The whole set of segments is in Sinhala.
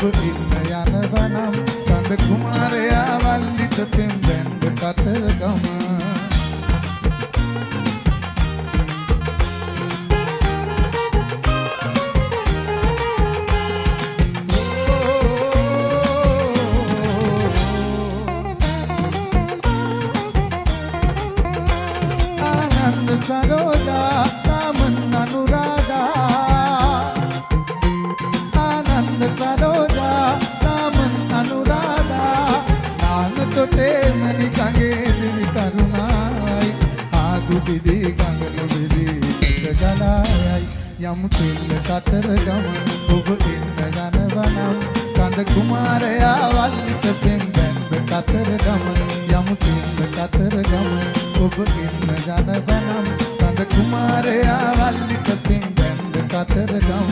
ඉන්න යනවනම් කඳ කුමාරයා වල්ලිට පෙම්බැන්ද කතරගම ආනන්ද සරෝජා රාමන් අනුරාධා ආනන්ද සරෝජා රාමන් අනුරාධා නානතොටේ මණි ගඟේ දිවි කරුණායි ආදු දිදී ගඟල දිදී ගලායයි යම් පිල්ල කතරගම ඔබ ඉන්න යනවනම් කඳ කුමාරයා වල්ලිට පෙම්බැන්ද කතරගම යම් පිල්ල කතරගම ඔබ ඉන්න යනවනම් කඳ කුමාරයා වල්ලිට පෙම්බැන්ද කතරගම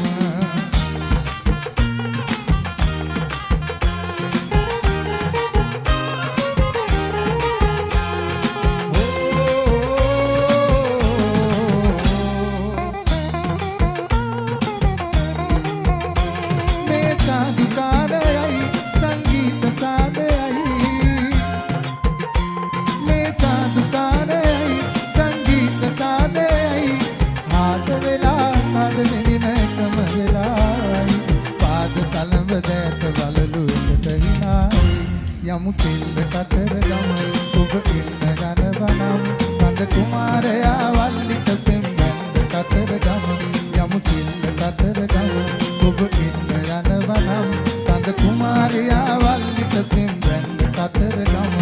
යමු සිල්ද කතරගම ඔබ ඉන්න යනවනම් කඳ කුමාරයා වල්ලිට පෙම්බැන්ද කතරගම යමු සිල්ද කතරගම ඔබ ඉන්න යනවනම් කඳ කුමාරයා වල්ලිට පෙම්බැන්ද කතරගම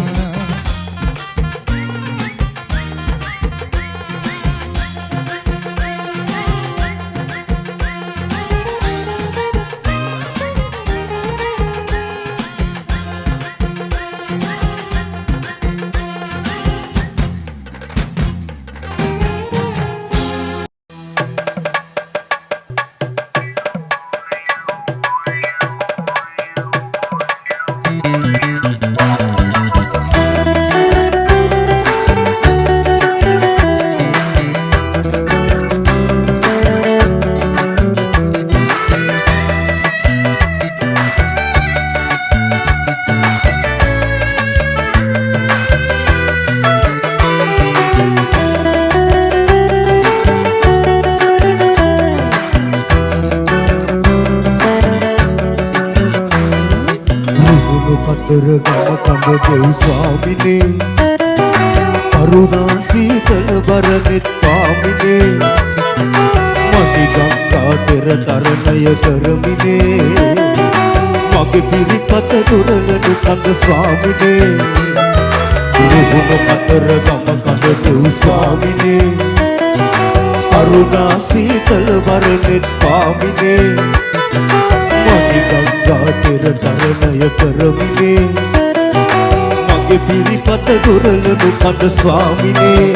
කතරගම කඳ දෙව් ස්වාමිනේ කරුණා සීතල බරනෙත් පාමිනේ මදි ගංගා තෙර තරණය කරමිනේ මගේ පිරිපත දුරලනු කඳ ස්වාමිනේ රුහුණු කතරගම කඳ දෙව් ස්වාමිනේ කරුණා සීතල බරනෙත් පාමිනේ මදි ගංගා තෙර තරණය කරමිනේ මගේ පිරිපත දුරලනු කඳ ස්වාමිනේ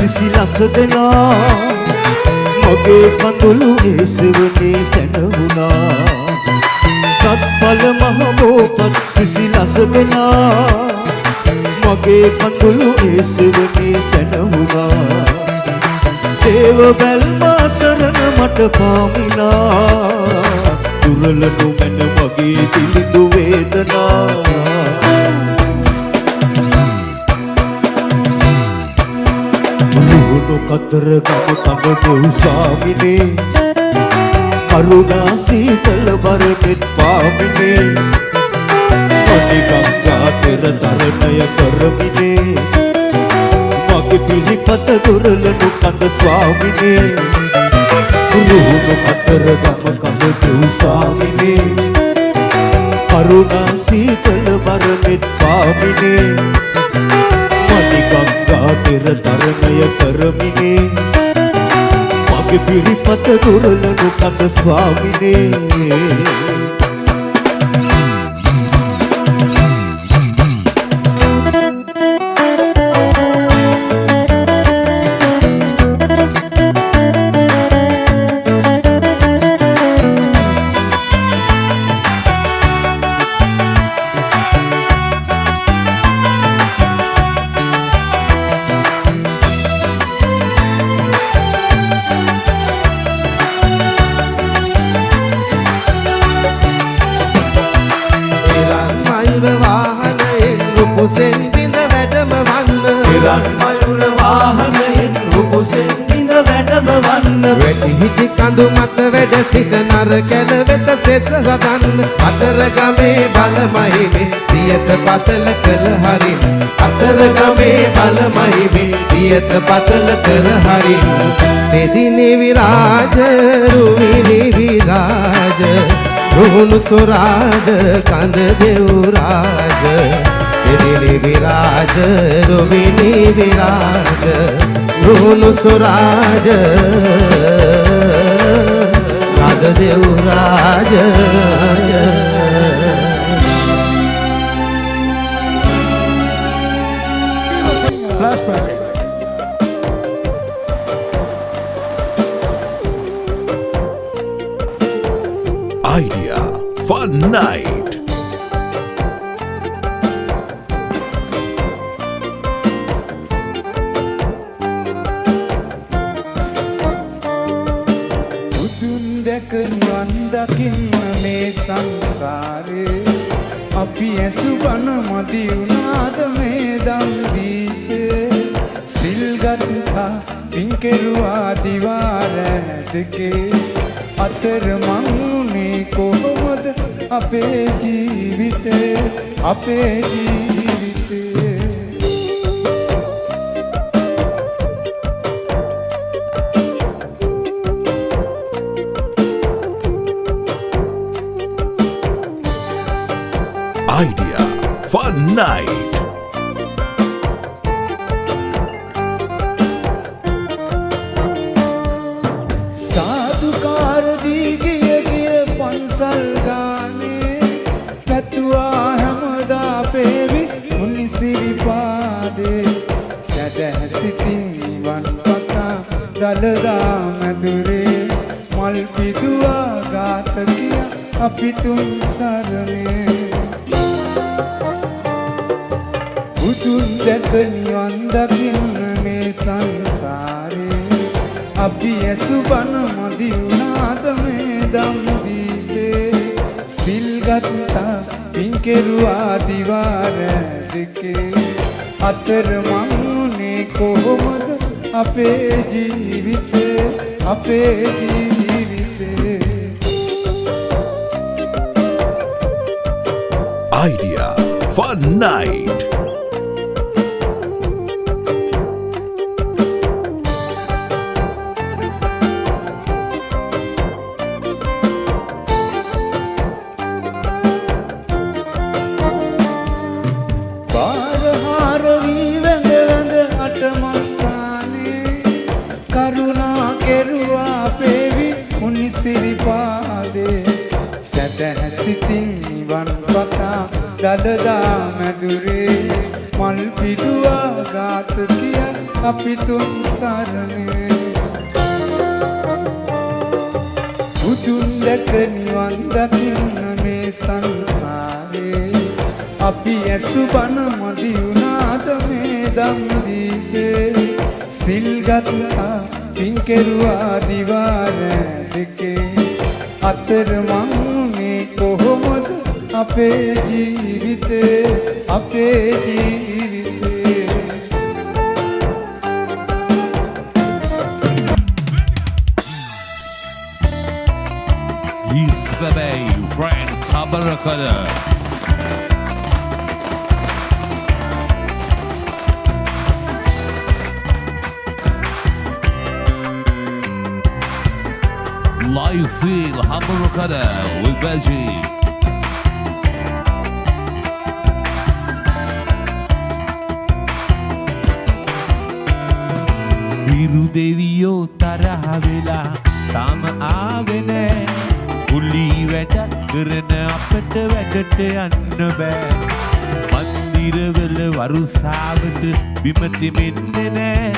සිසිලස දෙනා මගේ කඳුළු ඒසවනේ සැනහුණා සත්ඵල මහ බෝපත් සිසිලස දෙනා මගේ කඳුළු ඒසවනේ සැනහුණා දේව බැල්ම සරණ මට පාමිනා දුරලනු මැන මගේ දිලිඳු වේදනා කතරගම කඳ දෙව් ස්වාමිනේ කරුණා සීතල බරනෙත් පාමිනේ මදි ගංගා තෙර තරණය කරමිනේ මගේ පිරිපත දුරලනු කඳ ස්වාමිනේ රුහුණු කතරගම කඳ දෙව් ස්වාමිනේ කරුණා සීතල බරනෙත් පාමිනේ මදි ගංගා තෙර තරණය කරමිනේ මගේ පිරිපත දුරලනු කඳ ස්වාමිනේ උකුසෙන් බිඳ වැඩම වන්න පිරන් මයුර වාහනයෙන් උකුසෙන් බිඳ වැඩම වන්න වැඩි හිටි කඳු මත වැඩ සිට නර කැල වෙත සෙස සදන්න අතර ගමේ බලමහිමේ පියත පතල කළ හරින අතර ගමේ බලමහිමේ පියත පතල කළ හරින දෙදිනි විරාජ රුවිනි විරාජ රුහුණු සොරාජ කඳ දෙව් රාජ දෙදිනි විරාජ රුවිනි විරාජ රුහුණු සොරාජ කඳ දෙව් රාජ Flashback. Idea Fun Night. උතුම් දැක නිවන් දකින්න මේ සංසාරේ අපි ඇසු බණ මදි වුණාද මේ දම් දීපේ සිල් ගත්තා පින් කෙරුවා දිවාර දෙකේ අතර මං උනේ කොහොමද අපේ ජීවිතේ අපේ ජීවිතේ Idea Fun Night. සාදුකාර දී ගිය පන්සල් ගානේ පැතුවා හැමදා පෙවි මුනිසිරි පාදේ සැදැහ සිතින් නිවන් පතා දලදා මැදුරේ මල් පිදුවා ගාත කිය අපි තුන් සරණේ උතුම් දැක නිවන් දකින්න මේ සංසාරේ අපි ඇසු බණ මදි වුණාද මේ දම් දීපේ සිල් ගත්තා පින් කෙරුවා දිවාර දෙකේ අතර මං උනේ කොහොමද අපේ ජීවිතේ අපේ ජීවිතේ Idea Fun Night. බාරහාර වී වැඳ වැඳ අටමස්සානේ කරුණා කෙරුවා පෙවි මුනිසිරි පාදේ සැදැහ සිතින් නිවන් පතා දලදා මැදුරේ මල් පිදුවා ගාත කිය අපි තුන් සරණේ උතුම් දැක නිවන් දකින්න මේ සංසාරේ අපි ඇසු බණ මදි වුණාද මේ දම් දීපේ සිල් ගත්තා පින් කෙරුවා දිවාර දෙකේ අතර මං උනේ කොහොමද අපේ ජීවිතේ අපේ ජීවිතේ Isbebey Friends Habarakada. Live feel Habarakada with Belgium. Biru deviyo tarah vela tam aave nae කුලි වැඩ කරන අපට වැඩට යන්න බෑ මන්දිරවල වරුසාවට බිම දෙමින්නේ නෑ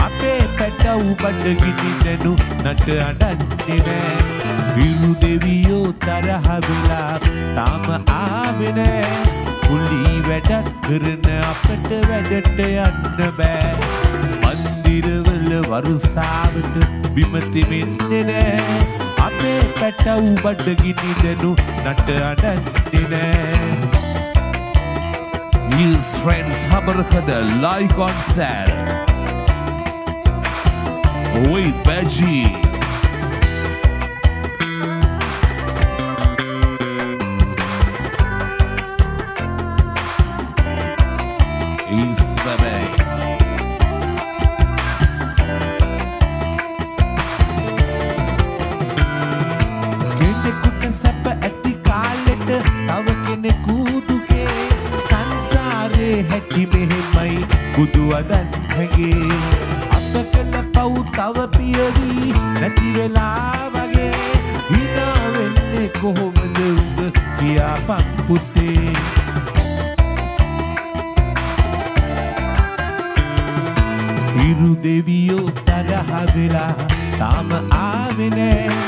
අපේ පැටව් බඩගිනි දැනු නට අඩන්නේ නෑ විරු දෙවියෝ තරහ වෙලා තාම ආවේ නෑ කුලි වැඩ කරන අපට වැඩට යන්න බෑ මන්දිරවල වරුසාවට බිම දෙමින්නේ නෑ අපේ පැටව් බඩගිනි දැනු නට අඩන්නේ නෑ His friends Habarakada live concert with Beji. Is Bebe. කෙනෙකුට සැප ඇති කාලෙට තව කෙනෙකු දුකේ සංසාරේ හැටි මෙහෙමයි බුදු වදන් හැගේ අප කළ පව් තව පියවි නැති වෙලා වගේ හිනා වෙන්නේ කොහොමද උඹ කියාපන් පුතේ හිරු දෙවියෝ තරහ වෙලා තාම ආවේ නෑ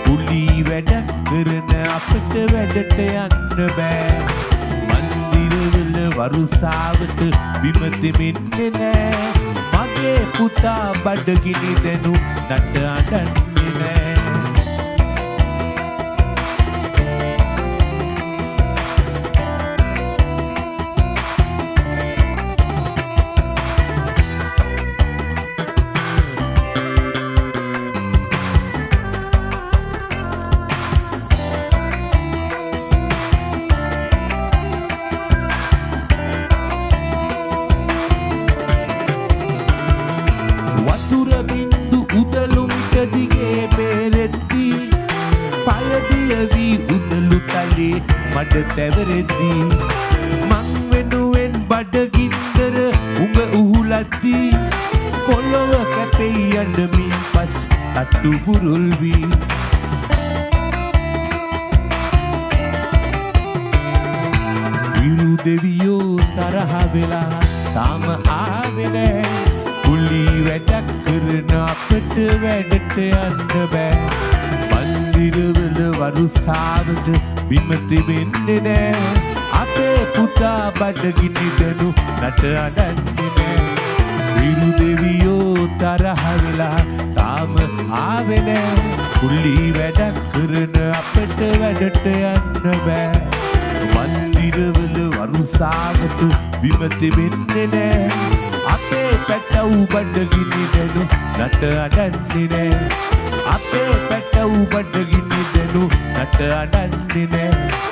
පුලි වැඩ කරන අපට වැඩට යන්න බෑ මන්දිරවල වරුසාවට බිම දෙමින්නේ නෑ මගේ පුතා බඩගිනි දෙනු නට අඬන්නේ නෑ වතුර බින්දු උදලුම්ට දිගේ බේරෙද්දී පයදියවී උදලු තලේ මඩ තැවරෙද්දී මං වෙනුවෙන් බඩගින්දර උඹ උහුලද්දී පොළොව කැපෙයි යන්නමින් පස් තට්ටු බුරුල් වී හිරු දෙවියෝ තරහ වෙලා තාම ආවේ නෑ පුලි වැඩක් කරන අපට වැඩට යන්න බෑ මන්දිරවල වරුසාවට බිම තිබෙන්නේ නෑ අපේ පුතා බඩගිනි දනු නට අඬන්නේ නෑ හිරු දෙවියෝ තරහ වෙලා තාම ආවේ නෑ පුලි වැඩක් කරන අපට වැඩට යන්න බෑ මන්දිරවල වරුසාවට බිම තිබෙන්නේ නෑ අපේ පැටව් බඩගිනි දෙනු නට අඬන්නේ නෑ අපේ පැටව් බඩගිනි දෙනු නට අඬන්නේ නෑ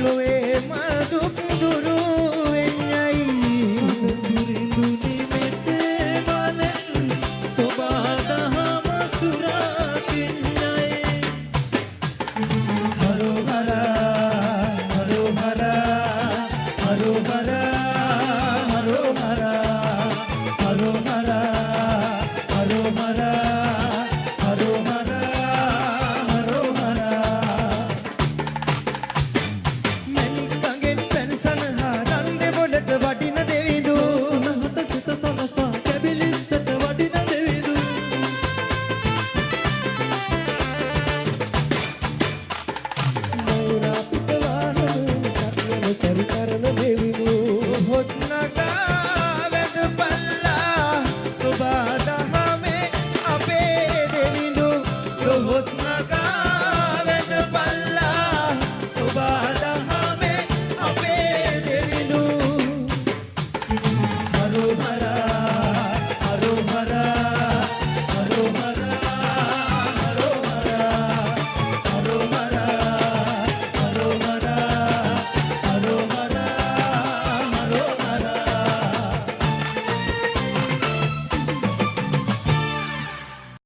ලොවේ මල් දුක් දුරු වෙන්නයි සුරිඳු නිමෙතේ බලෙන් සොබා දහම සුරකින්නයි හරෝ හරා හරෝ හරා හරෝ හරා හරෝ හරා හරෝ හරා හරෝ හරා හරෝ හරා හරෝ හරා මනිකගෙන් පෙන්සන හරන් දෙවලට වඩින දෙවිදු සනහත සිත සනසා කැබිලිත්තට වඩින දෙවිදු මෞරා පිටවාන සත්‍යම සරිසරන දෙවිදු හොත් නගා වැද පල්ලා සුබා දහමේ අපේ දෙවිදු හොත් නගා වැද පල්ලා සුබා දහමේ අපේ දෙවිදු හරෝ හරා